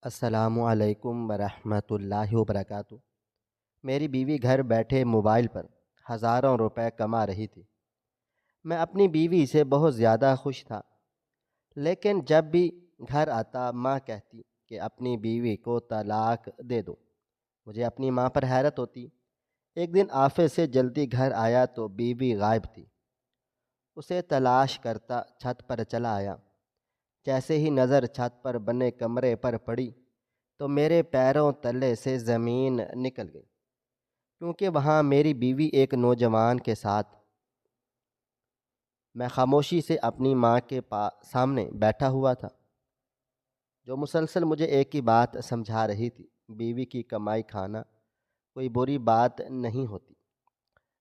السلام علیکم ورحمۃ اللہ وبرکاتہ۔ میری بیوی گھر بیٹھے موبائل پر ہزاروں روپے کما رہی تھی۔ میں اپنی بیوی سے بہت زیادہ خوش تھا، لیکن جب بھی گھر آتا ماں کہتی کہ اپنی بیوی کو طلاق دے دو۔ مجھے اپنی ماں پر حیرت ہوتی۔ ایک دن آفس سے جلدی گھر آیا تو بیوی غائب تھی۔ اسے تلاش کرتا چھت پر چلا آیا۔ جیسے ہی نظر چھت پر بنے کمرے پر پڑی تو میرے پیروں تلے سے زمین نکل گئی، کیونکہ وہاں میری بیوی ایک نوجوان کے ساتھ۔ میں خاموشی سے اپنی ماں کے سامنے بیٹھا ہوا تھا، جو مسلسل مجھے ایک ہی بات سمجھا رہی تھی: بیوی کی کمائی کھانا کوئی بری بات نہیں ہوتی۔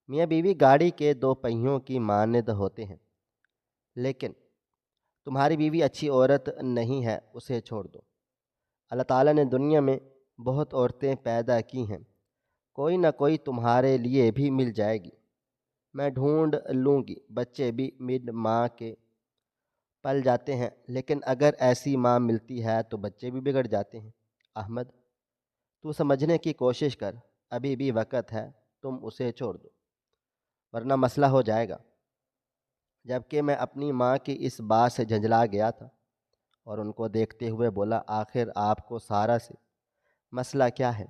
میاں بیوی گاڑی کے دو پہیوں کی مانند ہوتے ہیں، لیکن تمہاری بیوی اچھی عورت نہیں ہے، اسے چھوڑ دو۔ اللہ تعالیٰ نے دنیا میں بہت عورتیں پیدا کی ہیں، کوئی نہ کوئی تمہارے لیے بھی مل جائے گی۔ میں ڈھونڈ لوں گی۔ بچے بھی مڈ ماں کے پل جاتے ہیں، لیکن اگر ایسی ماں ملتی ہے تو بچے بھی بگڑ جاتے ہیں۔ احمد، تو سمجھنے کی کوشش کر، ابھی بھی وقت ہے، تم اسے چھوڑ دو ورنہ مسئلہ ہو جائے گا۔ جبکہ میں اپنی ماں کی اس بات سے جھنجلا گیا تھا اور ان کو دیکھتے ہوئے بولا: آخر آپ کو سارا سے مسئلہ کیا ہے؟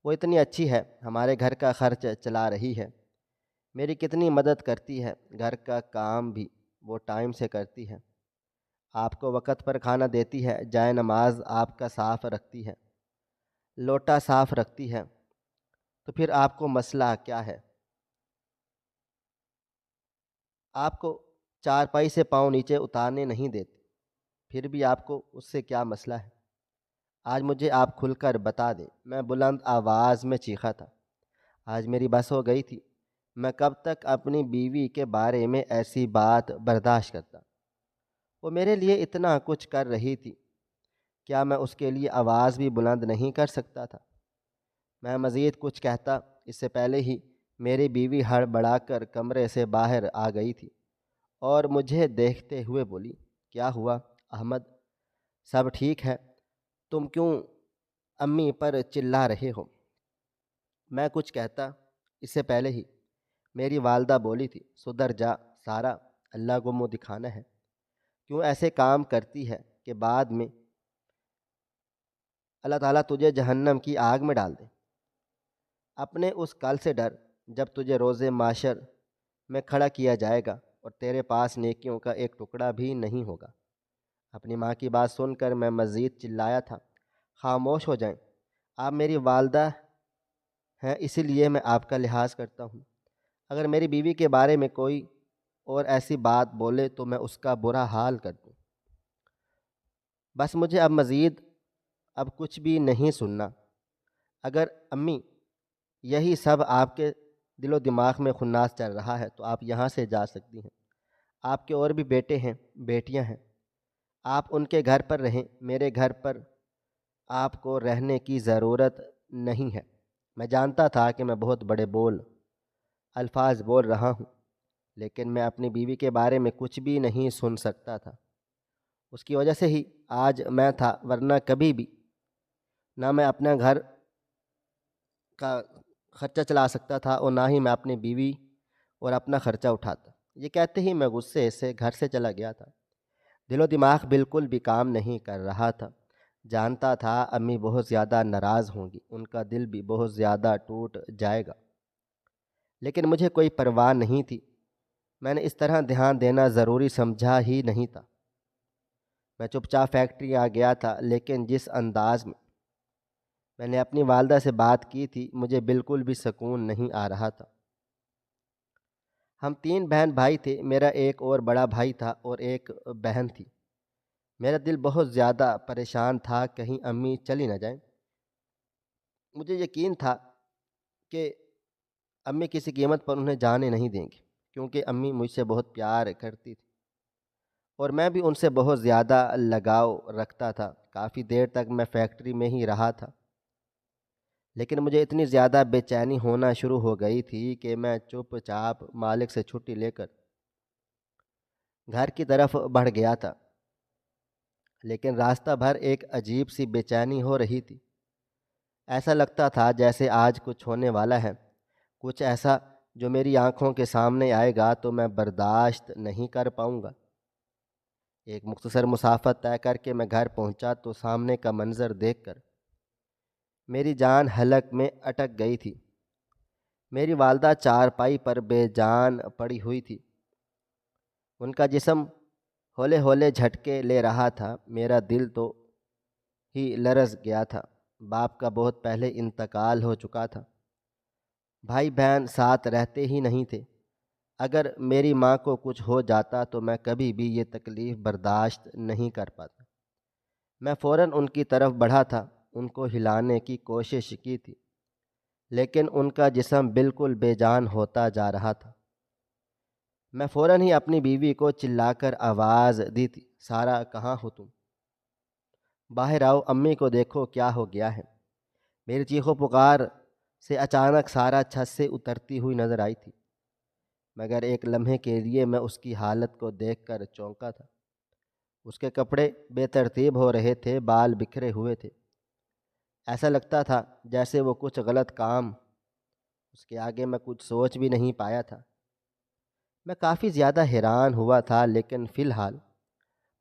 وہ اتنی اچھی ہے، ہمارے گھر کا خرچ چلا رہی ہے، میری کتنی مدد کرتی ہے، گھر کا کام بھی وہ ٹائم سے کرتی ہے، آپ کو وقت پر کھانا دیتی ہے، جائے نماز آپ کا صاف رکھتی ہے، لوٹا صاف رکھتی ہے، تو پھر آپ کو مسئلہ کیا ہے؟ آپ کو چارپائی سے پاؤں نیچے اتارنے نہیں دیتی، پھر بھی آپ کو اس سے کیا مسئلہ ہے؟ آج مجھے آپ کھل کر بتا دیں۔ میں بلند آواز میں چیخا تھا۔ آج میری بس ہو گئی تھی۔ میں کب تک اپنی بیوی کے بارے میں ایسی بات برداشت کرتا؟ وہ میرے لیے اتنا کچھ کر رہی تھی، کیا میں اس کے لیے آواز بھی بلند نہیں کر سکتا تھا؟ میں مزید کچھ کہتا اس سے پہلے ہی میری بیوی ہڑبڑا کر کمرے سے باہر آ گئی تھی اور مجھے دیکھتے ہوئے بولی: کیا ہوا احمد، سب ٹھیک ہے؟ تم کیوں امی پر چلا رہے ہو؟ میں کچھ کہتا اس سے پہلے ہی میری والدہ بولی تھی: سدھر جا سارا، اللہ کو منہ دکھانا ہے۔ کیوں ایسے کام کرتی ہے کہ بعد میں اللہ تعالیٰ تجھے جہنم کی آگ میں ڈال دے؟ اپنے اس کل سے ڈر جب تجھے روز معاشر میں کھڑا کیا جائے گا اور تیرے پاس نیکیوں کا ایک ٹکڑا بھی نہیں ہوگا۔ اپنی ماں کی بات سن کر میں مزید چلایا تھا: خاموش ہو جائیں، آپ میری والدہ ہیں، اسی لیے میں آپ کا لحاظ کرتا ہوں۔ اگر میری بیوی کے بارے میں کوئی اور ایسی بات بولے تو میں اس کا برا حال کر دوں۔ بس مجھے اب کچھ بھی نہیں سننا۔ اگر امی یہی سب آپ کے دل و دماغ میں خناس چل رہا ہے تو آپ یہاں سے جا سکتی ہیں۔ آپ کے اور بھی بیٹے ہیں، بیٹیاں ہیں، آپ ان کے گھر پر رہیں، میرے گھر پر آپ کو رہنے کی ضرورت نہیں ہے۔ میں جانتا تھا کہ میں بہت بڑے الفاظ بول رہا ہوں، لیکن میں اپنی بیوی کے بارے میں کچھ بھی نہیں سن سکتا تھا۔ اس کی وجہ سے ہی آج میں تھا، ورنہ کبھی بھی نہ میں اپنا گھر کا خرچہ چلا سکتا تھا اور نہ ہی میں اپنی بیوی اور اپنا خرچہ اٹھاتا۔ یہ کہتے ہی میں غصے سے گھر سے چلا گیا تھا۔ دل و دماغ بالکل بھی کام نہیں کر رہا تھا۔ جانتا تھا امی بہت زیادہ ناراض ہوں گی، ان کا دل بھی بہت زیادہ ٹوٹ جائے گا، لیکن مجھے کوئی پرواہ نہیں تھی۔ میں نے اس طرح دھیان دینا ضروری سمجھا ہی نہیں تھا۔ میں چپ چاپ فیکٹری آ گیا تھا، لیکن جس انداز میں نے اپنی والدہ سے بات کی تھی، مجھے بالکل بھی سکون نہیں آ رہا تھا۔ ہم 3 بہن بھائی تھے، میرا ایک اور بڑا بھائی تھا اور ایک بہن تھی۔ میرا دل بہت زیادہ پریشان تھا، کہیں امی چلی نہ جائیں۔ مجھے یقین تھا کہ امی کسی قیمت پر انہیں جانے نہیں دیں گی، کیونکہ امی مجھ سے بہت پیار کرتی تھی اور میں بھی ان سے بہت زیادہ لگاؤ رکھتا تھا۔ کافی دیر تک میں فیکٹری میں ہی رہا تھا، لیکن مجھے اتنی زیادہ بے چینی ہونا شروع ہو گئی تھی کہ میں چپ چاپ مالک سے چھٹی لے کر گھر کی طرف بڑھ گیا تھا۔ لیکن راستہ بھر ایک عجیب سی بے چینی ہو رہی تھی۔ ایسا لگتا تھا جیسے آج کچھ ہونے والا ہے، کچھ ایسا جو میری آنکھوں کے سامنے آئے گا تو میں برداشت نہیں کر پاؤں گا۔ ایک مختصر مسافت طے کر کے میں گھر پہنچا تو سامنے کا منظر دیکھ کر میری جان حلق میں اٹک گئی تھی۔ میری والدہ چارپائی پر بے جان پڑی ہوئی تھی، ان کا جسم ہولے ہولے جھٹکے لے رہا تھا۔ میرا دل تو ہی لرز گیا تھا۔ باپ کا بہت پہلے انتقال ہو چکا تھا، بھائی بہن ساتھ رہتے ہی نہیں تھے۔ اگر میری ماں کو کچھ ہو جاتا تو میں کبھی بھی یہ تکلیف برداشت نہیں کر پاتا۔ میں فوراً ان کی طرف بڑھا تھا، ان کو ہلانے کی کوشش کی تھی، لیکن ان کا جسم بالکل بے جان ہوتا جا رہا تھا۔ میں فوراً ہی اپنی بیوی کو چلا کر آواز دی تھی، سارا کہاں ہو تم؟ باہر آؤ، امی کو دیکھو کیا ہو گیا ہے۔ میری چیخ و پکار سے اچانک سارا چھت سے اترتی ہوئی نظر آئی تھی، مگر ایک لمحے کے لیے میں اس کی حالت کو دیکھ کر چونکا تھا۔ اس کے کپڑے بے ترتیب ہو رہے تھے، بال بکھرے ہوئے تھے، ایسا لگتا تھا جیسے وہ کچھ غلط کام، اس کے آگے میں کچھ سوچ بھی نہیں پایا تھا۔ میں کافی زیادہ حیران ہوا تھا، لیکن فی الحال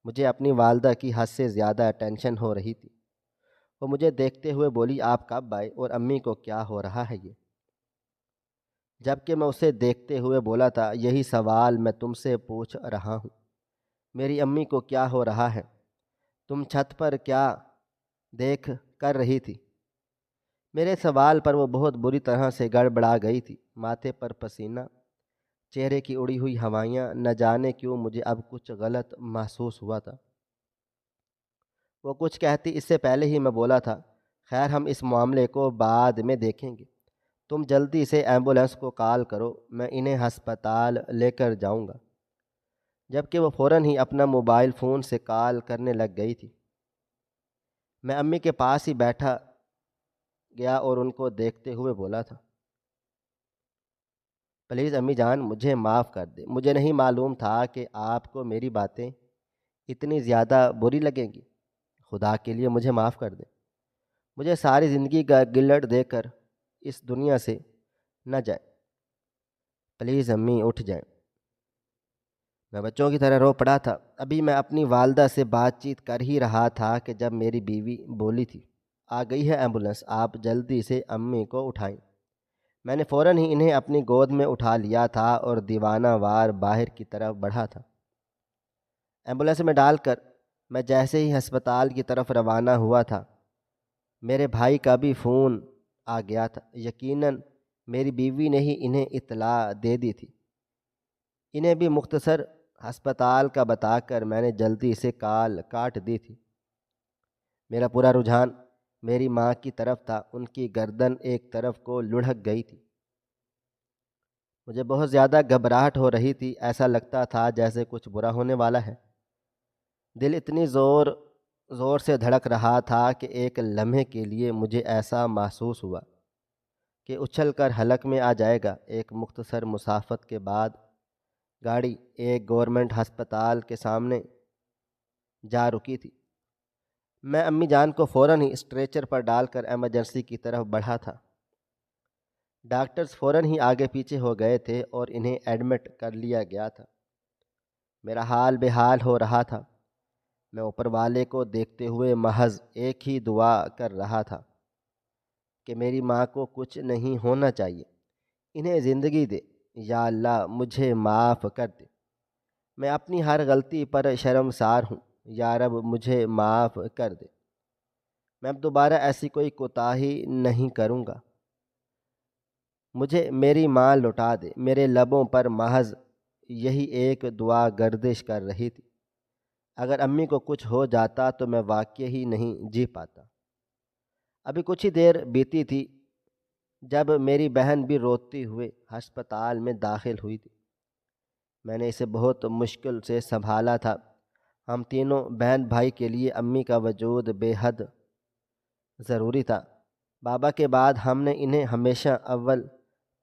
مجھے اپنی والدہ کی حد سے زیادہ ٹینشن ہو رہی تھی۔ وہ مجھے دیکھتے ہوئے بولی، آپ کب آئے اور امی کو کیا ہو رہا ہے؟ یہ جبکہ میں اسے دیکھتے ہوئے بولا تھا، یہی سوال میں تم سے پوچھ رہا ہوں، میری امی کو کیا ہو رہا ہے؟ تم چھت پر کیا دیکھ کر رہی تھی؟ میرے سوال پر وہ بہت بری طرح سے گڑبڑا گئی تھی، ماتھے پر پسینہ، چہرے کی اڑی ہوئی ہوائیاں، نہ جانے کیوں مجھے اب کچھ غلط محسوس ہوا تھا۔ وہ کچھ کہتی اس سے پہلے ہی میں بولا تھا، خیر ہم اس معاملے کو بعد میں دیکھیں گے، تم جلدی سے ایمبولینس کو کال کرو، میں انہیں ہسپتال لے کر جاؤں گا۔ جبکہ وہ فوراً ہی اپنا موبائل فون سے کال کرنے لگ گئی تھی۔ میں امی کے پاس ہی بیٹھا گیا اور ان کو دیکھتے ہوئے بولا تھا، پلیز امی جان مجھے معاف کر دیں، مجھے نہیں معلوم تھا کہ آپ کو میری باتیں اتنی زیادہ بری لگیں گی، خدا کے لیے مجھے معاف کر دیں، مجھے ساری زندگی کا گلٹ دے کر اس دنیا سے نہ جائیں، پلیز امی اٹھ جائیں۔ میں بچوں کی طرح رو پڑا تھا۔ ابھی میں اپنی والدہ سے بات چیت کر ہی رہا تھا کہ جب میری بیوی بولی تھی، آ گئی ہے ایمبولینس، آپ جلدی سے امی کو اٹھائیں۔ میں نے فوراً ہی انہیں اپنی گود میں اٹھا لیا تھا اور دیوانہ وار باہر کی طرف بڑھا تھا۔ ایمبولینس میں ڈال کر میں جیسے ہی ہسپتال کی طرف روانہ ہوا تھا، میرے بھائی کا بھی فون آ گیا تھا۔ یقیناً میری بیوی نے ہی انہیں اطلاع دے دی تھی۔ انہیں بھی مختصر ہسپتال کا بتا کر میں نے جلدی سے کال کاٹ دی تھی۔ میرا پورا رجحان میری ماں کی طرف تھا، ان کی گردن ایک طرف کو لڑھک گئی تھی۔ مجھے بہت زیادہ گھبراہٹ ہو رہی تھی، ایسا لگتا تھا جیسے کچھ برا ہونے والا ہے۔ دل اتنی زور سے دھڑک رہا تھا کہ ایک لمحے کے لیے مجھے ایسا محسوس ہوا کہ اچھل کر حلق میں آ جائے گا۔ ایک مختصر مسافت کے بعد گاڑی ایک گورنمنٹ ہسپتال کے سامنے جا رکی تھی۔ میں امی جان کو فوراً ہی اسٹریچر پر ڈال کر ایمرجنسی کی طرف بڑھا تھا۔ ڈاکٹرز فوراً ہی آگے پیچھے ہو گئے تھے اور انہیں ایڈمٹ کر لیا گیا تھا۔ میرا حال بے حال ہو رہا تھا۔ میں اوپر والے کو دیکھتے ہوئے محض ایک ہی دعا کر رہا تھا کہ میری ماں کو کچھ نہیں ہونا چاہیے، انہیں زندگی دے، یا اللہ مجھے معاف کر دے، میں اپنی ہر غلطی پر شرمسار ہوں، یا رب مجھے معاف کر دے، میں اب دوبارہ ایسی کوئی کوتاہی نہیں کروں گا، مجھے میری ماں لوٹا دے۔ میرے لبوں پر محض یہی ایک دعا گردش کر رہی تھی۔ اگر امی کو کچھ ہو جاتا تو میں واقعی ہی نہیں جی پاتا۔ ابھی کچھ ہی دیر بیتی تھی جب میری بہن بھی روتی ہوئے ہسپتال میں داخل ہوئی تھی۔ میں نے اسے بہت مشکل سے سنبھالا تھا۔ ہم تینوں بہن بھائی کے لیے امی کا وجود بے حد ضروری تھا۔ بابا کے بعد ہم نے انہیں ہمیشہ اول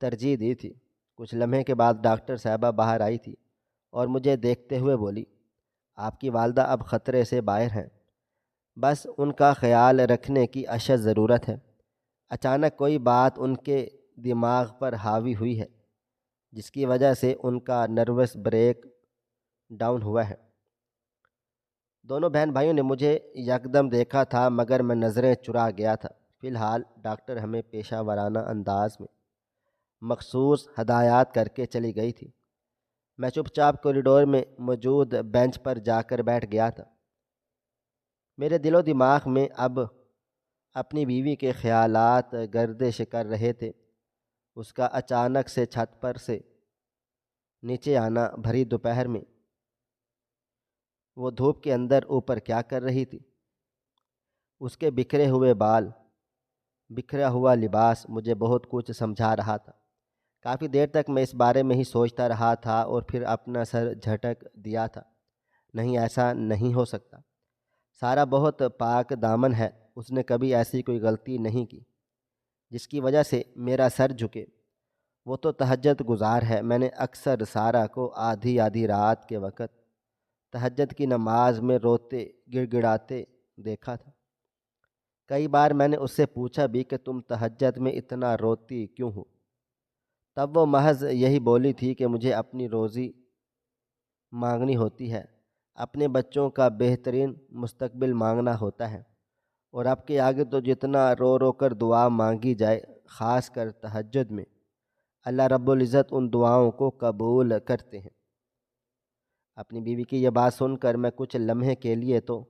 ترجیح دی تھی۔ کچھ لمحے کے بعد ڈاکٹر صاحبہ باہر آئی تھی اور مجھے دیکھتے ہوئے بولی، آپ کی والدہ اب خطرے سے باہر ہیں، بس ان کا خیال رکھنے کی اشد ضرورت ہے۔ اچانک کوئی بات ان کے دماغ پر حاوی ہوئی ہے جس کی وجہ سے ان کا نروس بریک ڈاؤن ہوا ہے۔ دونوں بہن بھائیوں نے مجھے یکدم دیکھا تھا مگر میں نظریں چرا گیا تھا۔ فی الحال ڈاکٹر ہمیں پیشہ ورانہ انداز میں مخصوص ہدایات کر کے چلی گئی تھی۔ میں چپ چاپ کوریڈور میں موجود بینچ پر جا کر بیٹھ گیا تھا۔ میرے دل و دماغ میں اب اپنی بیوی کے خیالات گردش کر رہے تھے۔ اس کا اچانک سے چھت پر سے نیچے آنا بھری دوپہر میں، وہ دھوپ کے اندر اوپر کیا کر رہی تھی؟ اس کے بکھرے ہوئے بال، بکھرا ہوا لباس مجھے بہت کچھ سمجھا رہا تھا۔ کافی دیر تک میں اس بارے میں ہی سوچتا رہا تھا اور پھر اپنا سر جھٹک دیا تھا۔ نہیں، ایسا نہیں ہو سکتا۔ سارا بہت پاک دامن ہے، اس نے کبھی ایسی کوئی غلطی نہیں کی جس کی وجہ سے میرا سر جھکے۔ وہ تو تہجد گزار ہے۔ میں نے اکثر سارا کو آدھی آدھی رات کے وقت تہجد کی نماز میں روتے گڑ گڑاتے دیکھا تھا۔ کئی بار میں نے اس سے پوچھا بھی کہ تم تہجد میں اتنا روتی کیوں ہو؟ تب وہ محض یہی بولی تھی کہ مجھے اپنی روزی مانگنی ہوتی ہے، اپنے بچوں کا بہترین مستقبل مانگنا ہوتا ہے، اور اب کے آگے تو جتنا رو رو کر دعا مانگی جائے، خاص کر تہجد میں، اللہ رب العزت ان دعاؤں کو قبول کرتے ہیں۔ اپنی بیوی کی یہ بات سن کر میں کچھ لمحے کے لیے تو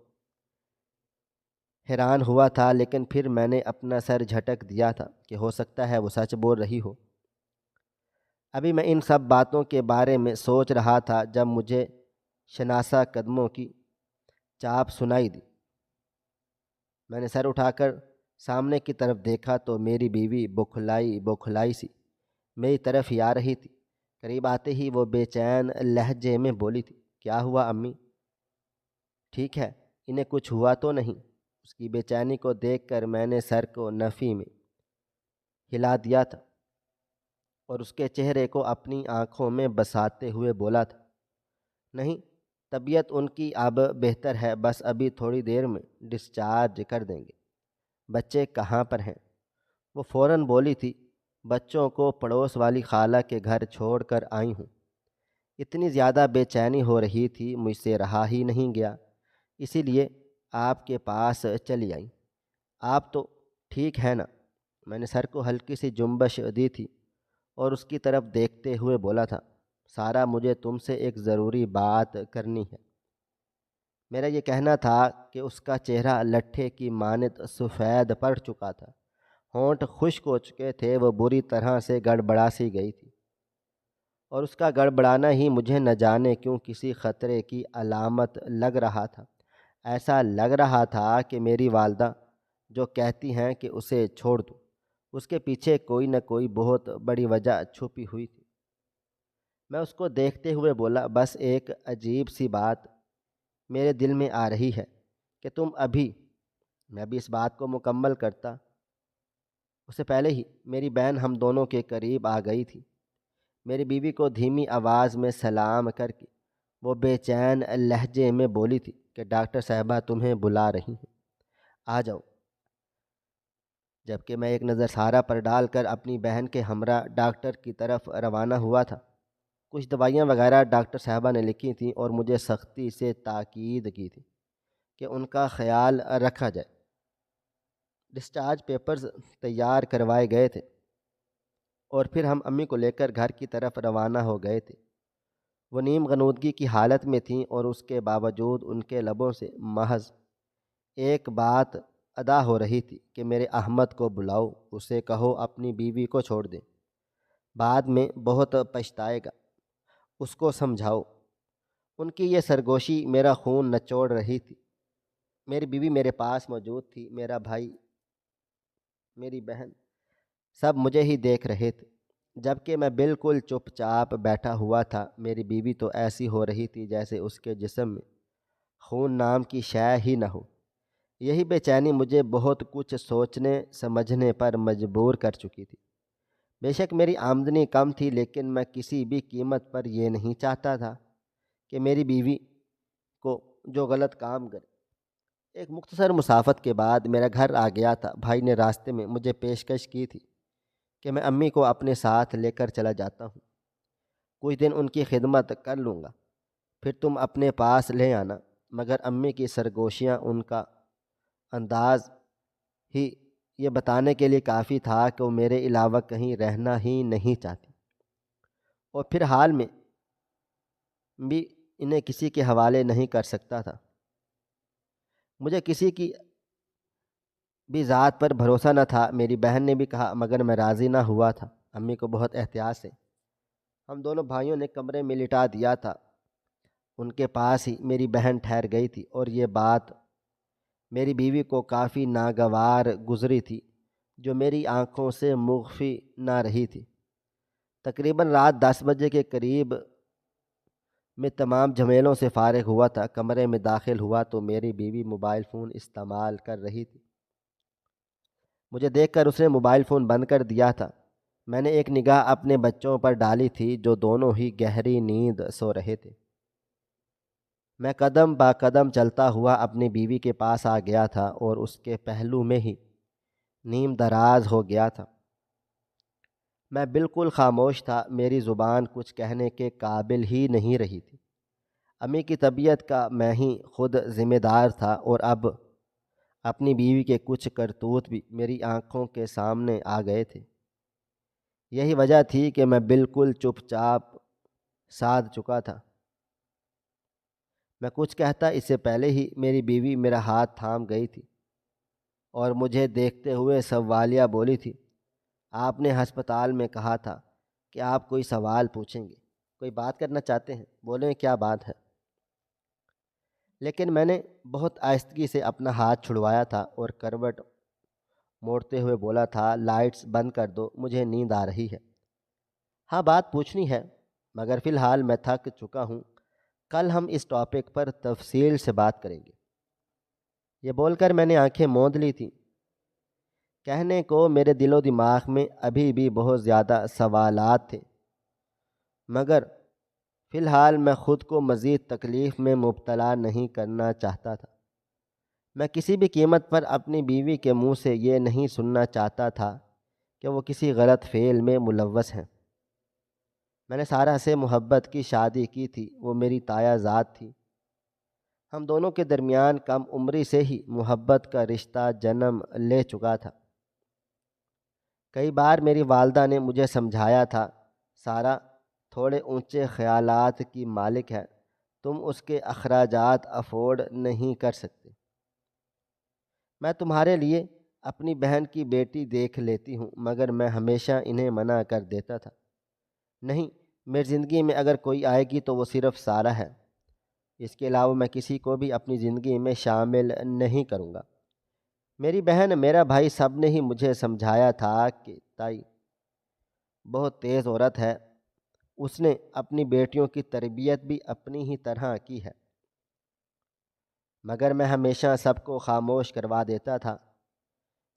حیران ہوا تھا، لیکن پھر میں نے اپنا سر جھٹک دیا تھا کہ ہو سکتا ہے وہ سچ بول رہی ہو۔ ابھی میں ان سب باتوں کے بارے میں سوچ رہا تھا جب مجھے شناسا قدموں کی چاپ سنائی دی۔ میں نے سر اٹھا کر سامنے کی طرف دیکھا تو میری بیوی بوکھلائی بوکھلائی سی میری طرف ہی آ رہی تھی۔ قریب آتے ہی وہ بے چین لہجے میں بولی تھی، کیا ہوا امی؟ ٹھیک ہے، انہیں کچھ ہوا تو نہیں؟ اس کی بے چینی کو دیکھ کر میں نے سر کو نفی میں ہلا دیا تھا اور اس کے چہرے کو اپنی آنکھوں میں بساتے ہوئے بولا تھا، نہیں، طبیعت ان کی اب بہتر ہے، بس ابھی تھوڑی دیر میں ڈسچارج کر دیں گے۔ بچے کہاں پر ہیں؟ وہ فوراً بولی تھی، بچوں کو پڑوس والی خالہ کے گھر چھوڑ کر آئی ہوں۔ اتنی زیادہ بے چینی ہو رہی تھی، مجھ سے رہا ہی نہیں گیا، اسی لیے آپ کے پاس چلی آئی۔ آپ تو ٹھیک ہے نا؟ میں نے سر کو ہلکی سی جنبش دی تھی اور اس کی طرف دیکھتے ہوئے بولا تھا، سارا، مجھے تم سے ایک ضروری بات کرنی ہے۔ میرا یہ کہنا تھا کہ اس کا چہرہ لٹھے کی مانند سفید پڑ چکا تھا، ہونٹ خشک ہو چکے تھے، وہ بری طرح سے گڑبڑا سی گئی تھی، اور اس کا گڑبڑانا ہی مجھے نہ جانے کیوں کسی خطرے کی علامت لگ رہا تھا۔ ایسا لگ رہا تھا کہ میری والدہ جو کہتی ہیں کہ اسے چھوڑ دو، اس کے پیچھے کوئی نہ کوئی بہت بڑی وجہ چھپی ہوئی تھی۔ میں اس کو دیکھتے ہوئے بولا، بس ایک عجیب سی بات میرے دل میں آ رہی ہے کہ میں بھی اس بات کو مکمل کرتا اس سے پہلے ہی میری بہن ہم دونوں کے قریب آ گئی تھی۔ میری بیوی کو دھیمی آواز میں سلام کر کے وہ بے چین لہجے میں بولی تھی کہ ڈاکٹر صاحبہ تمہیں بلا رہی ہیں، آ جاؤ۔ جبکہ میں ایک نظر سارا پر ڈال کر اپنی بہن کے ہمراہ ڈاکٹر کی طرف روانہ ہوا تھا۔ کچھ دوائیاں وغیرہ ڈاکٹر صاحبہ نے لکھی تھیں اور مجھے سختی سے تاکید کی تھی کہ ان کا خیال رکھا جائے۔ ڈسچارج پیپرز تیار کروائے گئے تھے اور پھر ہم امی کو لے کر گھر کی طرف روانہ ہو گئے تھے۔ وہ نیم غنودگی کی حالت میں تھیں اور اس کے باوجود ان کے لبوں سے محض ایک بات ادا ہو رہی تھی کہ میرے احمد کو بلاؤ، اسے کہو اپنی بیوی کو چھوڑ دیں، بعد میں بہت پچھتائے گا، اس کو سمجھاؤ۔ ان کی یہ سرگوشی میرا خون نچوڑ رہی تھی۔ میری بیوی میرے پاس موجود تھی، میرا بھائی، میری بہن، سب مجھے ہی دیکھ رہے تھے، جبکہ میں بالکل چپ چاپ بیٹھا ہوا تھا۔ میری بیوی تو ایسی ہو رہی تھی جیسے اس کے جسم میں خون نام کی شے ہی نہ ہو۔ یہی بے چینی مجھے بہت کچھ سوچنے سمجھنے پر مجبور کر چکی تھی۔ بے شک میری آمدنی کم تھی، لیکن میں کسی بھی قیمت پر یہ نہیں چاہتا تھا کہ میری بیوی کو جو غلط کام کرے ایک مختصر مسافت کے بعد میرا گھر آ گیا تھا۔ بھائی نے راستے میں مجھے پیشکش کی تھی کہ میں امی کو اپنے ساتھ لے کر چلا جاتا ہوں، کچھ دن ان کی خدمت کر لوں گا، پھر تم اپنے پاس لے آنا۔ مگر امی کی سرگوشیاں، ان کا انداز ہی یہ بتانے کے لیے کافی تھا کہ وہ میرے علاوہ کہیں رہنا ہی نہیں چاہتی، اور پھر حال میں بھی انہیں کسی کے حوالے نہیں کر سکتا تھا۔ مجھے کسی کی بھی ذات پر بھروسہ نہ تھا۔ میری بہن نے بھی کہا، مگر میں راضی نہ ہوا تھا۔ امی کو بہت احتیاط سے ہم دونوں بھائیوں نے کمرے میں لٹا دیا تھا۔ ان کے پاس ہی میری بہن ٹھہر گئی تھی، اور یہ بات میری بیوی کو کافی ناگوار گزری تھی، جو میری آنکھوں سے مخفی نہ رہی تھی۔ تقریباً رات 10 بجے کے قریب میں تمام جھمیلوں سے فارغ ہوا تھا۔ کمرے میں داخل ہوا تو میری بیوی موبائل فون استعمال کر رہی تھی۔ مجھے دیکھ کر اس نے موبائل فون بند کر دیا تھا۔ میں نے ایک نگاہ اپنے بچوں پر ڈالی تھی، جو دونوں ہی گہری نیند سو رہے تھے۔ میں قدم با قدم چلتا ہوا اپنی بیوی کے پاس آ گیا تھا، اور اس کے پہلو میں ہی نیم دراز ہو گیا تھا۔ میں بالکل خاموش تھا، میری زبان کچھ کہنے کے قابل ہی نہیں رہی تھی۔ امی کی طبیعت کا میں ہی خود ذمہ دار تھا، اور اب اپنی بیوی کے کچھ کرتوت بھی میری آنکھوں کے سامنے آ گئے تھے۔ یہی وجہ تھی کہ میں بالکل چپ چاپ سادھ چکا تھا۔ میں کچھ کہتا اس سے پہلے ہی میری بیوی میرا ہاتھ تھام گئی تھی، اور مجھے دیکھتے ہوئے سوالیہ بولی تھی، آپ نے ہسپتال میں کہا تھا کہ آپ کوئی سوال پوچھیں گے، کوئی بات کرنا چاہتے ہیں، بولیں کیا بات ہے؟ لیکن میں نے بہت آہستگی سے اپنا ہاتھ چھڑوایا تھا، اور کروٹ موڑتے ہوئے بولا تھا، لائٹس بند کر دو، مجھے نیند آ رہی ہے۔ ہاں، بات پوچھنی ہے، مگر فی الحال میں تھک چکا ہوں، کل ہم اس ٹاپک پر تفصیل سے بات کریں گے۔ یہ بول کر میں نے آنکھیں موند لی تھیں۔ کہنے کو میرے دل و دماغ میں ابھی بھی بہت زیادہ سوالات تھے، مگر فی الحال میں خود کو مزید تکلیف میں مبتلا نہیں کرنا چاہتا تھا۔ میں کسی بھی قیمت پر اپنی بیوی کے منہ سے یہ نہیں سننا چاہتا تھا کہ وہ کسی غلط فعل میں ملوث ہیں۔ میں نے سارہ سے محبت کی شادی کی تھی، وہ میری تایا ذات تھی۔ ہم دونوں کے درمیان کم عمری سے ہی محبت کا رشتہ جنم لے چکا تھا۔ کئی بار میری والدہ نے مجھے سمجھایا تھا، سارہ تھوڑے اونچے خیالات کی مالک ہے، تم اس کے اخراجات افورڈ نہیں کر سکتے۔ میں تمہارے لیے اپنی بہن کی بیٹی دیکھ لیتی ہوں، مگر میں ہمیشہ انہیں منع کر دیتا تھا، نہیں، میری زندگی میں اگر کوئی آئے گی تو وہ صرف سارہ ہے، اس کے علاوہ میں کسی کو بھی اپنی زندگی میں شامل نہیں کروں گا۔ میری بہن، میرا بھائی، سب نے ہی مجھے سمجھایا تھا کہ تائی بہت تیز عورت ہے، اس نے اپنی بیٹیوں کی تربیت بھی اپنی ہی طرح کی ہے، مگر میں ہمیشہ سب کو خاموش کروا دیتا تھا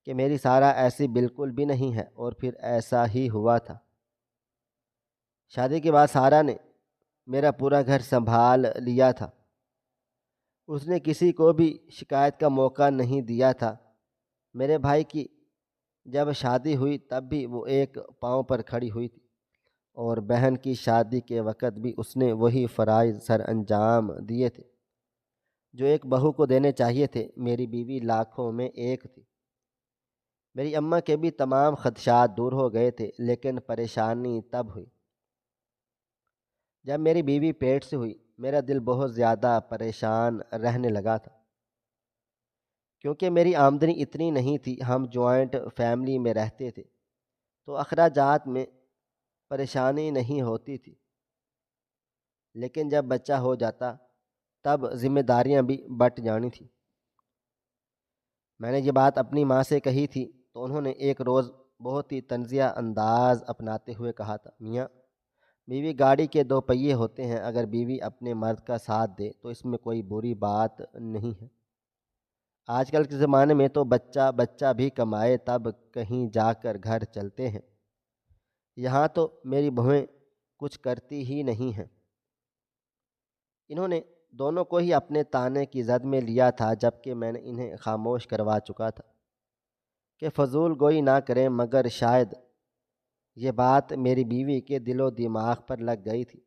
کہ میری سارہ ایسی بالکل بھی نہیں ہے، اور پھر ایسا ہی ہوا تھا۔ شادی کے بعد سارہ نے میرا پورا گھر سنبھال لیا تھا، اس نے کسی کو بھی شکایت کا موقع نہیں دیا تھا۔ میرے بھائی کی جب شادی ہوئی تب بھی وہ ایک پاؤں پر کھڑی ہوئی تھی، اور بہن کی شادی کے وقت بھی اس نے وہی فرائض سر انجام دیے تھے جو ایک بہو کو دینے چاہیے تھے۔ میری بیوی لاکھوں میں ایک تھی۔ میری اماں کے بھی تمام خدشات دور ہو گئے تھے، لیکن پریشانی تب ہوئی جب میری بیوی پیٹ سے ہوئی۔ میرا دل بہت زیادہ پریشان رہنے لگا تھا، کیونکہ میری آمدنی اتنی نہیں تھی۔ ہم جوائنٹ فیملی میں رہتے تھے تو اخراجات میں پریشانی نہیں ہوتی تھی، لیکن جب بچہ ہو جاتا تب ذمہ داریاں بھی بٹ جانی تھی۔ میں نے یہ بات اپنی ماں سے کہی تھی تو انہوں نے ایک روز بہت ہی طنزیہ انداز اپناتے ہوئے کہا تھا، میاں، بیوی گاڑی کے دو پہیے ہوتے ہیں، اگر بیوی اپنے مرد کا ساتھ دے تو اس میں کوئی بری بات نہیں ہے۔ آج کل کے زمانے میں تو بچہ بھی کمائے تب کہیں جا کر گھر چلتے ہیں، یہاں تو میری بہویں کچھ کرتی ہی نہیں ہیں۔ انہوں نے دونوں کو ہی اپنے تانے کی زد میں لیا تھا، جبکہ میں نے انہیں خاموش کروا چکا تھا کہ فضول گوئی نہ کریں، مگر شاید یہ بات میری بیوی کے دل و دماغ پر لگ گئی تھی۔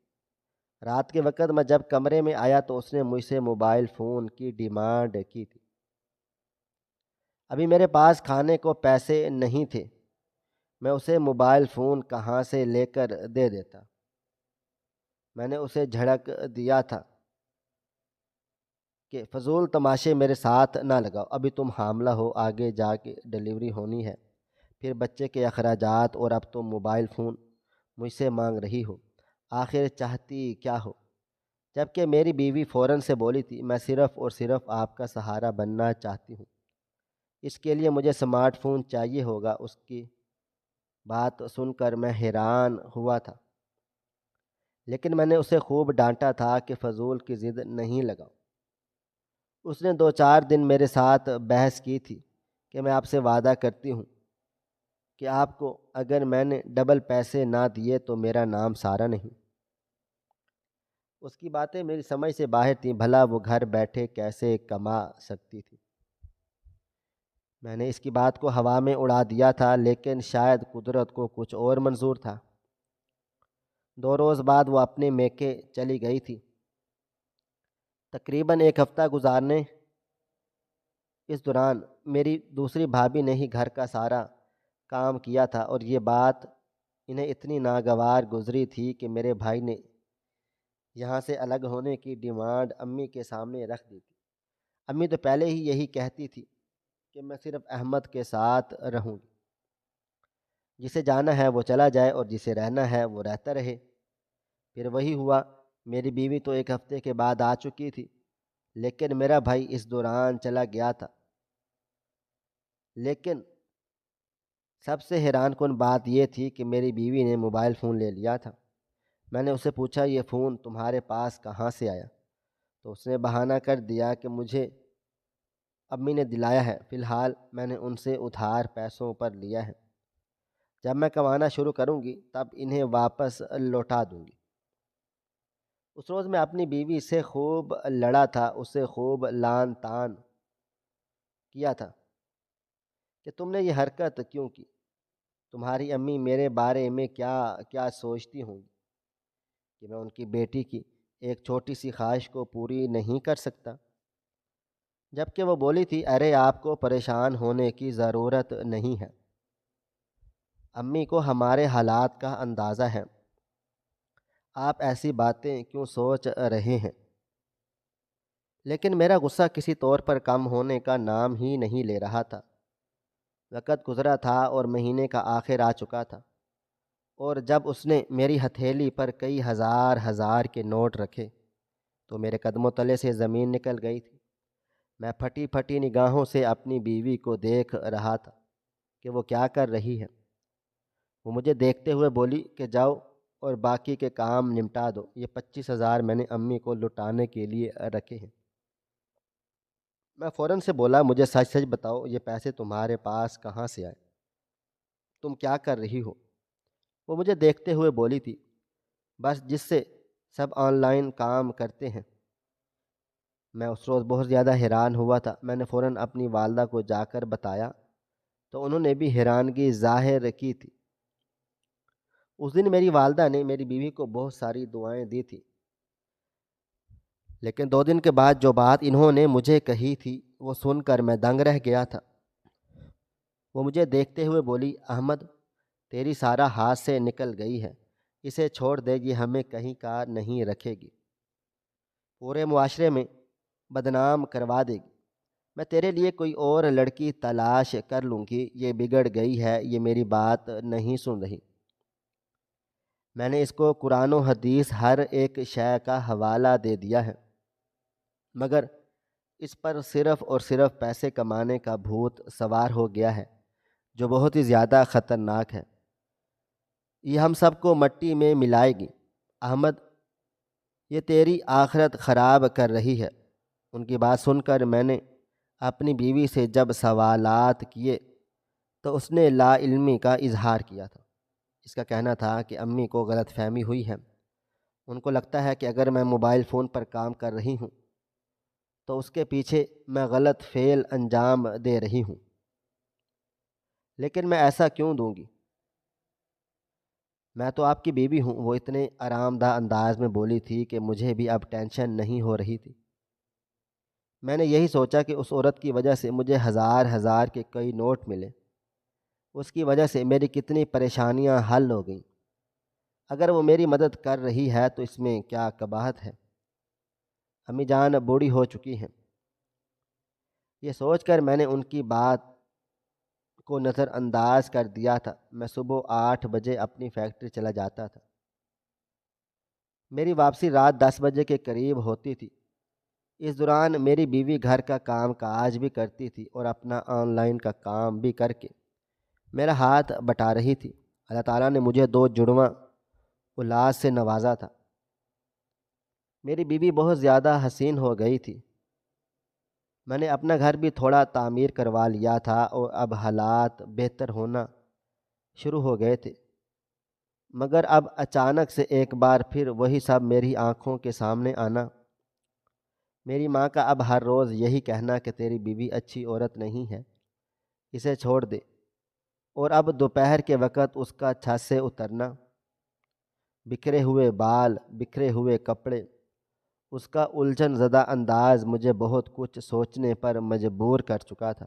رات کے وقت میں جب کمرے میں آیا تو اس نے مجھ سے موبائل فون کی ڈیمانڈ کی تھی۔ ابھی میرے پاس کھانے کو پیسے نہیں تھے، میں اسے موبائل فون کہاں سے لے کر دے دیتا۔ میں نے اسے جھڑک دیا تھا کہ فضول تماشے میرے ساتھ نہ لگاؤ، ابھی تم حاملہ ہو، آگے جا کے ڈلیوری ہونی ہے، پھر بچے کے اخراجات، اور اب تم موبائل فون مجھ سے مانگ رہی ہو، آخر چاہتی کیا ہو؟ جبکہ میری بیوی فوراً سے بولی تھی، میں صرف اور صرف آپ کا سہارا بننا چاہتی ہوں، اس کے لیے مجھے اسمارٹ فون چاہیے ہوگا۔ اس کی بات سن کر میں حیران ہوا تھا، لیکن میں نے اسے خوب ڈانٹا تھا کہ فضول کی ضد نہیں لگاؤ۔ اس نے 2-4 دن میرے ساتھ بحث کی تھی کہ میں آپ سے وعدہ کرتی ہوں کہ آپ کو اگر میں نے ڈبل پیسے نہ دیے تو میرا نام سارا نہیں۔ اس کی باتیں میری سمجھ سے باہر تھیں، بھلا وہ گھر بیٹھے کیسے کما سکتی تھی؟ میں نے اس کی بات کو ہوا میں اڑا دیا تھا، لیکن شاید قدرت کو کچھ اور منظور تھا۔ 2 روز بعد وہ اپنے میکے چلی گئی تھی۔ تقریباً 1 ہفتہ گزارنے اس دوران میری دوسری بھابھی نے ہی گھر کا سارا کام کیا تھا، اور یہ بات انہیں اتنی ناگوار گزری تھی کہ میرے بھائی نے یہاں سے الگ ہونے کی ڈیمانڈ امی کے سامنے رکھ دی تھی۔ امی تو پہلے ہی یہی کہتی تھی کہ میں صرف احمد کے ساتھ رہوں گی، جسے جانا ہے وہ چلا جائے اور جسے رہنا ہے وہ رہتا رہے۔ پھر وہی ہوا، میری بیوی تو 1 ہفتے کے بعد آ چکی تھی، لیکن میرا بھائی اس دوران چلا گیا تھا۔ لیکن سب سے حیران کن بات یہ تھی کہ میری بیوی نے موبائل فون لے لیا تھا۔ میں نے اس سے پوچھا، یہ فون تمہارے پاس کہاں سے آیا؟ تو اس نے بہانہ کر دیا کہ مجھے امی نے دلایا ہے، فی الحال میں نے ان سے ادھار پیسوں پر لیا ہے، جب میں کمانا شروع کروں گی تب انہیں واپس لوٹا دوں گی۔ اس روز میں اپنی بیوی سے خوب لڑا تھا، اسے خوب لان تان کیا تھا کہ تم نے یہ حرکت کیوں کی؟ تمہاری امی میرے بارے میں کیا کیا سوچتی ہوں گی کہ میں ان کی بیٹی کی ایک چھوٹی سی خواہش کو پوری نہیں کر سکتا؟ جبکہ وہ بولی تھی، ارے آپ کو پریشان ہونے کی ضرورت نہیں ہے، امی کو ہمارے حالات کا اندازہ ہے، آپ ایسی باتیں کیوں سوچ رہے ہیں؟ لیکن میرا غصہ کسی طور پر کم ہونے کا نام ہی نہیں لے رہا تھا۔ وقت گزرا تھا اور مہینے کا آخر آ چکا تھا، اور جب اس نے میری ہتھیلی پر کئی ہزار کے نوٹ رکھے تو میرے قدموں تلے سے زمین نکل گئی تھی۔ میں پھٹی پھٹی نگاہوں سے اپنی بیوی کو دیکھ رہا تھا کہ وہ کیا کر رہی ہے۔ وہ مجھے دیکھتے ہوئے بولی کہ جاؤ اور باقی کے کام نمٹا دو، یہ 25,000 میں نے امی کو لٹانے کے لیے رکھے ہیں۔ میں فوراً سے بولا، مجھے سچ سچ بتاؤ، یہ پیسے تمہارے پاس کہاں سے آئے؟ تم کیا کر رہی ہو؟ وہ مجھے دیکھتے ہوئے بولی تھی، بس جس سے سب آن لائن کام کرتے ہیں۔ میں اس روز بہت زیادہ حیران ہوا تھا۔ میں نے فوراً اپنی والدہ کو جا کر بتایا تو انہوں نے بھی حیرانگی ظاہر کی تھی۔ اس دن میری والدہ نے میری بیوی کو بہت ساری دعائیں دی تھی، لیکن 2 دن کے بعد جو بات انہوں نے مجھے کہی تھی وہ سن کر میں دنگ رہ گیا تھا۔ وہ مجھے دیکھتے ہوئے بولی، احمد، تیری سارا ہاتھ سے نکل گئی ہے، اسے چھوڑ دے، یہ ہمیں کہیں کار نہیں رکھے گی، پورے معاشرے میں بدنام کروا دے گی، میں تیرے لیے کوئی اور لڑکی تلاش کر لوں گی، یہ بگڑ گئی ہے، یہ میری بات نہیں سن رہی۔ میں نے اس کو قرآن و حدیث ہر ایک شے کا حوالہ دے دیا ہے، مگر اس پر صرف اور صرف پیسے کمانے کا بھوت سوار ہو گیا ہے، جو بہت ہی زیادہ خطرناک ہے۔ یہ ہم سب کو مٹی میں ملائے گی۔ احمد، یہ تیری آخرت خراب کر رہی ہے۔ ان کی بات سن کر میں نے اپنی بیوی سے جب سوالات کیے تو اس نے لا علمی کا اظہار کیا تھا۔ اس کا کہنا تھا کہ امی کو غلط فہمی ہوئی ہے ان کو لگتا ہے کہ اگر میں موبائل فون پر کام کر رہی ہوں تو اس کے پیچھے میں غلط فعل انجام دے رہی ہوں، لیکن میں ایسا کیوں دوں گی؟ میں تو آپ کی بیوی ہوں۔ وہ اتنے آرام دہ انداز میں بولی تھی کہ مجھے بھی اب ٹینشن نہیں ہو رہی تھی۔ میں نے یہی سوچا کہ اس عورت کی وجہ سے مجھے ہزار ہزار کے کئی نوٹ ملے، اس کی وجہ سے میری کتنی پریشانیاں حل ہو گئیں۔ اگر وہ میری مدد کر رہی ہے تو اس میں کیا قباحت ہے؟ امی جان بوڑھی ہو چکی ہیں۔ یہ سوچ کر میں نے ان کی بات کو نظر انداز کر دیا تھا۔ میں صبح 8 بجے اپنی فیکٹری چلا جاتا تھا۔ میری واپسی رات 10 بجے کے قریب ہوتی تھی۔ اس دوران میری بیوی گھر کا کام کاج بھی کرتی تھی اور اپنا آن لائن کا کام بھی کر کے میرا ہاتھ بٹا رہی تھی۔ اللہ تعالیٰ نے مجھے 2 جڑواں اولاد سے نوازا تھا۔ میری بیوی بہت زیادہ حسین ہو گئی تھی۔ میں نے اپنا گھر بھی تھوڑا تعمیر کروا لیا تھا اور اب حالات بہتر ہونا شروع ہو گئے تھے، مگر اب اچانک سے ایک بار پھر وہی سب میری آنکھوں کے سامنے آنا۔ میری ماں کا اب ہر روز یہی کہنا کہ تیری بیوی اچھی عورت نہیں ہے، اسے چھوڑ دے، اور اب دوپہر کے وقت اس کا چھت سے اترنا، بکھرے ہوئے بال، بکھرے ہوئے کپڑے، اس کا الجھن زدہ انداز مجھے بہت کچھ سوچنے پر مجبور کر چکا تھا۔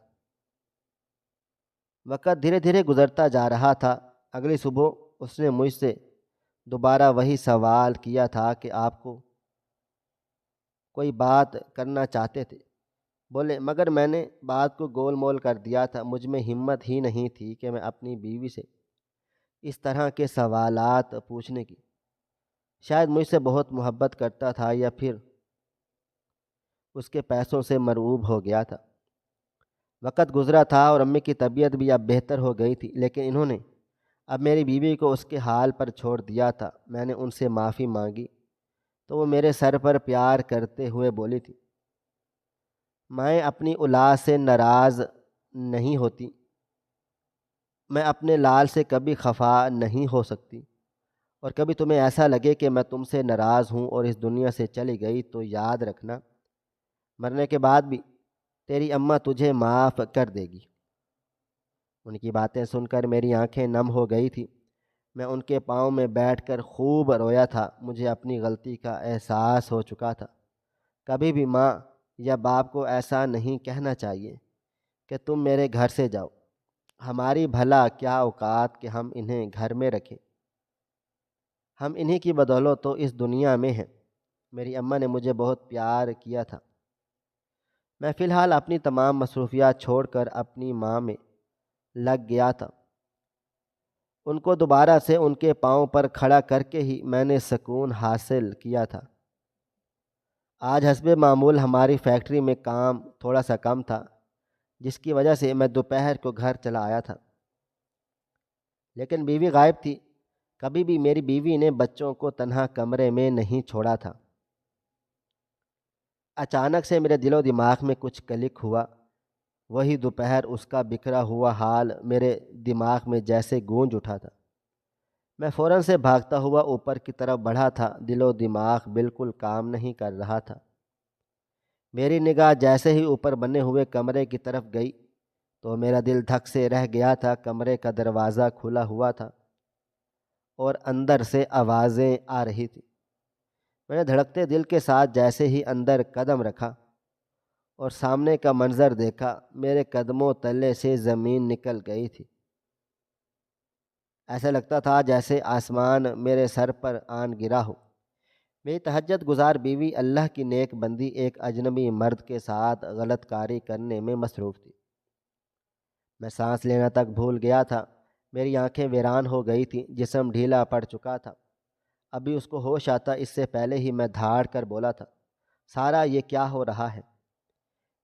وقت دھیرے دھیرے گزرتا جا رہا تھا۔ اگلی صبح اس نے مجھ سے دوبارہ وہی سوال کیا تھا کہ آپ کو کوئی بات کرنا چاہتے تھے، بولے، مگر میں نے بات کو گول مول کر دیا تھا۔ مجھ میں ہمت ہی نہیں تھی کہ میں اپنی بیوی سے اس طرح کے سوالات پوچھنے کی۔ شاید مجھ سے بہت محبت کرتا تھا یا پھر اس کے پیسوں سے مرعوب ہو گیا تھا۔ وقت گزرا تھا اور امی کی طبیعت بھی اب بہتر ہو گئی تھی، لیکن انہوں نے اب میری بیوی کو اس کے حال پر چھوڑ دیا تھا۔ میں نے ان سے معافی مانگی تو وہ میرے سر پر پیار کرتے ہوئے بولی تھی، مائیں اپنی اولاد سے ناراض نہیں ہوتی، میں اپنے لال سے کبھی خفا نہیں ہو سکتی، اور کبھی تمہیں ایسا لگے کہ میں تم سے ناراض ہوں اور اس دنیا سے چلی گئی تو یاد رکھنا، مرنے کے بعد بھی تیری اماں تجھے معاف کر دے گی۔ ان کی باتیں سن کر میری آنکھیں نم ہو گئی تھی۔ میں ان کے پاؤں میں بیٹھ کر خوب رویا تھا۔ مجھے اپنی غلطی کا احساس ہو چکا تھا۔ کبھی بھی ماں یا باپ کو ایسا نہیں کہنا چاہیے کہ تم میرے گھر سے جاؤ، ہماری بھلا کیا اوقات کہ ہم انہیں گھر میں رکھیں، ہم انہی کی بدولت تو اس دنیا میں ہیں۔ میری اماں نے مجھے بہت پیار کیا تھا۔ میں فی الحال اپنی تمام مصروفیات چھوڑ کر اپنی ماں میں لگ گیا تھا۔ ان کو دوبارہ سے ان کے پاؤں پر کھڑا کر کے ہی میں نے سکون حاصل کیا تھا۔ آج حسب معمول ہماری فیکٹری میں کام تھوڑا سا کم تھا، جس کی وجہ سے میں دوپہر کو گھر چلا آیا تھا، لیکن بیوی غائب تھی۔ کبھی بھی میری بیوی نے بچوں کو تنہا کمرے میں نہیں چھوڑا تھا۔ اچانک سے میرے دل و دماغ میں کچھ کلک ہوا۔ وہی دوپہر، اس کا بکھرا ہوا حال میرے دماغ میں جیسے گونج اٹھا تھا۔ میں فوراً سے بھاگتا ہوا اوپر کی طرف بڑھا تھا۔ دل و دماغ بالکل کام نہیں کر رہا تھا۔ میری نگاہ جیسے ہی اوپر بنے ہوئے کمرے کی طرف گئی تو میرا دل دھک سے رہ گیا تھا۔ کمرے کا دروازہ کھلا ہوا تھا اور اندر سے آوازیں آ رہی تھیں۔ میں نے دھڑکتے دل کے ساتھ جیسے ہی اندر قدم رکھا اور سامنے کا منظر دیکھا، میرے قدموں تلے سے زمین نکل گئی تھی۔ ایسا لگتا تھا جیسے آسمان میرے سر پر آن گرا ہو۔ میری تہجد گزار بیوی، اللہ کی نیک بندی، ایک اجنبی مرد کے ساتھ غلط کاری کرنے میں مصروف تھی۔ میں سانس لینا تک بھول گیا تھا۔ میری آنکھیں ویران ہو گئی تھیں، جسم ڈھیلا پڑ چکا تھا۔ ابھی اس کو ہوش آتا اس سے پہلے ہی میں دھاڑ کر بولا تھا، سارا یہ کیا ہو رہا ہے؟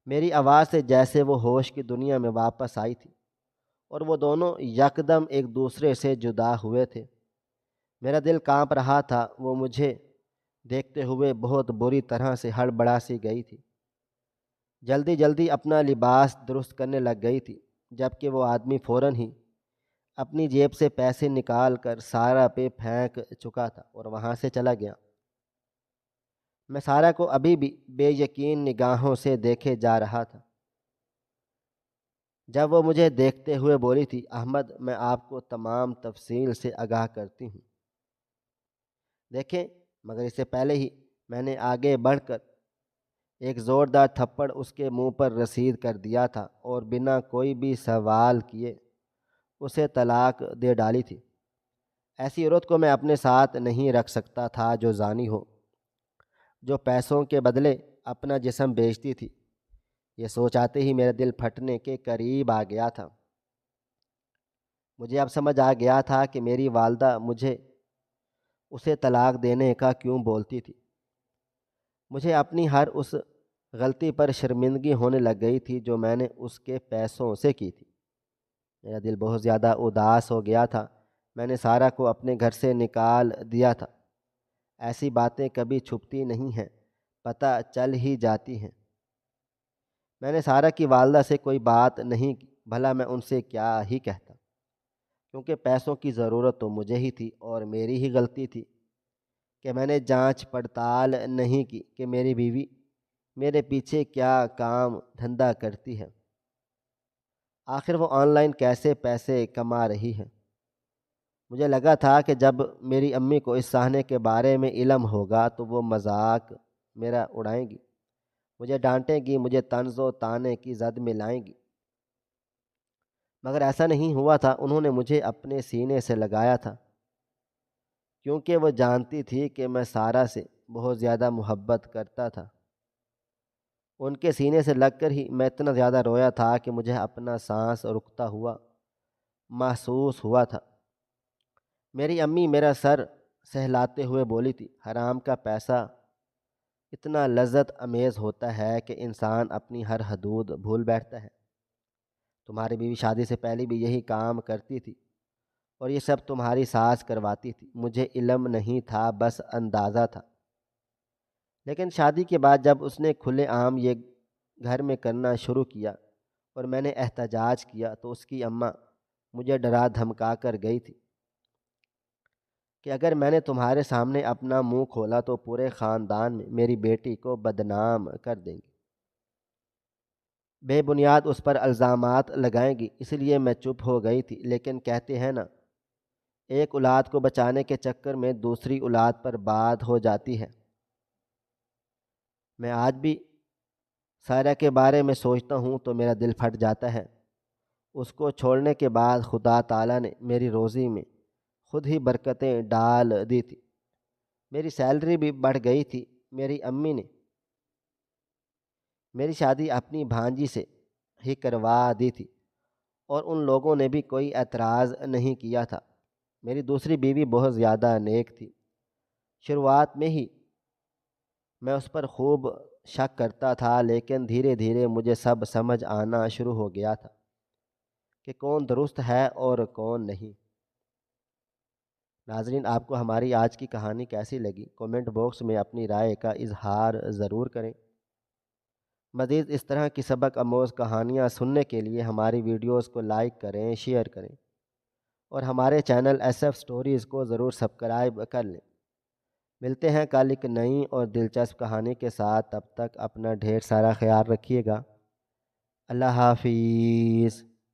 میری آواز سے جیسے وہ ہوش کی دنیا میں واپس آئی تھی اور وہ دونوں یکدم ایک دوسرے سے جدا ہوئے تھے۔ میرا دل کانپ رہا تھا۔ وہ مجھے دیکھتے ہوئے بہت بری طرح سے ہڑبڑا سی گئی تھی۔ جلدی جلدی اپنا لباس درست کرنے لگ گئی تھی، جبکہ وہ آدمی فوراً ہی اپنی جیب سے پیسے نکال کر سارا پہ پھینک چکا تھا اور وہاں سے چلا گیا۔ میں سارہ کو ابھی بھی بے یقین نگاہوں سے دیکھے جا رہا تھا جب وہ مجھے دیکھتے ہوئے بولی تھی، احمد میں آپ کو تمام تفصیل سے آگاہ کرتی ہوں۔ دیکھیں، مگر اس سے پہلے ہی میں نے آگے بڑھ کر ایک زوردار تھپڑ اس کے منہ پر رسید کر دیا تھا اور بنا کوئی بھی سوال کیے اسے طلاق دے ڈالی تھی۔ ایسی عورت کو میں اپنے ساتھ نہیں رکھ سکتا تھا جو زانی ہو، جو پیسوں کے بدلے اپنا جسم بیچتی تھی۔ یہ سوچ آتے ہی میرا دل پھٹنے کے قریب آ گیا تھا۔ مجھے اب سمجھ آ گیا تھا کہ میری والدہ مجھے اسے طلاق دینے کا کیوں بولتی تھی۔ مجھے اپنی ہر اس غلطی پر شرمندگی ہونے لگ گئی تھی جو میں نے اس کے پیسوں سے کی تھی۔ میرا دل بہت زیادہ اداس ہو گیا تھا۔ میں نے سارہ کو اپنے گھر سے نکال دیا تھا۔ ایسی باتیں کبھی چھپتی نہیں ہیں، پتہ چل ہی جاتی ہیں۔ میں نے سارہ کی والدہ سے کوئی بات نہیں کی، بھلا میں ان سے کیا ہی کہتا، کیونکہ پیسوں کی ضرورت تو مجھے ہی تھی اور میری ہی غلطی تھی کہ میں نے جانچ پڑتال نہیں کی کہ میری بیوی میرے پیچھے کیا کام دھندا کرتی ہے، آخر وہ آن لائن کیسے پیسے کما رہی ہے۔ مجھے لگا تھا کہ جب میری امی کو اس سہنے کے بارے میں علم ہوگا تو وہ مذاق میرا اڑائیں گی، مجھے ڈانٹیں گی، مجھے طنز و طعنے کی زد میں لائیں گی۔ مگر ایسا نہیں ہوا تھا۔ انہوں نے مجھے اپنے سینے سے لگایا تھا، کیونکہ وہ جانتی تھی کہ میں سارہ سے بہت زیادہ محبت کرتا تھا۔ ان کے سینے سے لگ کر ہی میں اتنا زیادہ رویا تھا کہ مجھے اپنا سانس رکتا ہوا محسوس ہوا تھا۔ میری امی میرا سر سہلاتے ہوئے بولی تھی، حرام کا پیسہ اتنا لذت امیز ہوتا ہے کہ انسان اپنی ہر حدود بھول بیٹھتا ہے۔ تمہاری بیوی شادی سے پہلے بھی یہی کام کرتی تھی اور یہ سب تمہاری ساس کرواتی تھی۔ مجھے علم نہیں تھا، بس اندازہ تھا۔ لیکن شادی کے بعد جب اس نے کھلے عام یہ گھر میں کرنا شروع کیا اور میں نے احتجاج کیا تو اس کی اماں مجھے ڈرا دھمکا کر گئی تھی کہ اگر میں نے تمہارے سامنے اپنا منہ کھولا تو پورے خاندان میں میری بیٹی کو بدنام کر دیں گی، بے بنیاد اس پر الزامات لگائیں گی۔ اس لیے میں چپ ہو گئی تھی، لیکن کہتے ہیں نا، ایک اولاد کو بچانے کے چکر میں دوسری اولاد پر باد ہو جاتی ہے۔ میں آج بھی سارہ کے بارے میں سوچتا ہوں تو میرا دل پھٹ جاتا ہے۔ اس کو چھوڑنے کے بعد خدا تعالیٰ نے میری روزی میں خود ہی برکتیں ڈال دی تھی، میری سیلری بھی بڑھ گئی تھی۔ میری امی نے میری شادی اپنی بھانجی سے ہی کروا دی تھی اور ان لوگوں نے بھی کوئی اعتراض نہیں کیا تھا۔ میری دوسری بیوی بہت زیادہ نیک تھی۔ شروعات میں ہی میں اس پر خوب شک کرتا تھا، لیکن دھیرے دھیرے مجھے سب سمجھ آنا شروع ہو گیا تھا کہ کون درست ہے اور کون نہیں۔ ناظرین، آپ کو ہماری آج کی کہانی کیسی لگی؟ کومنٹ باکس میں اپنی رائے کا اظہار ضرور کریں۔ مزید اس طرح کی سبق آموز کہانیاں سننے کے لیے ہماری ویڈیوز کو لائک کریں، شیئر کریں اور ہمارے چینل ایس ایف سٹوریز کو ضرور سبسکرائب کر لیں۔ ملتے ہیں کل ایک نئی اور دلچسپ کہانی کے ساتھ۔ تب تک اپنا ڈھیر سارا خیال رکھیے گا۔ اللہ حافظ۔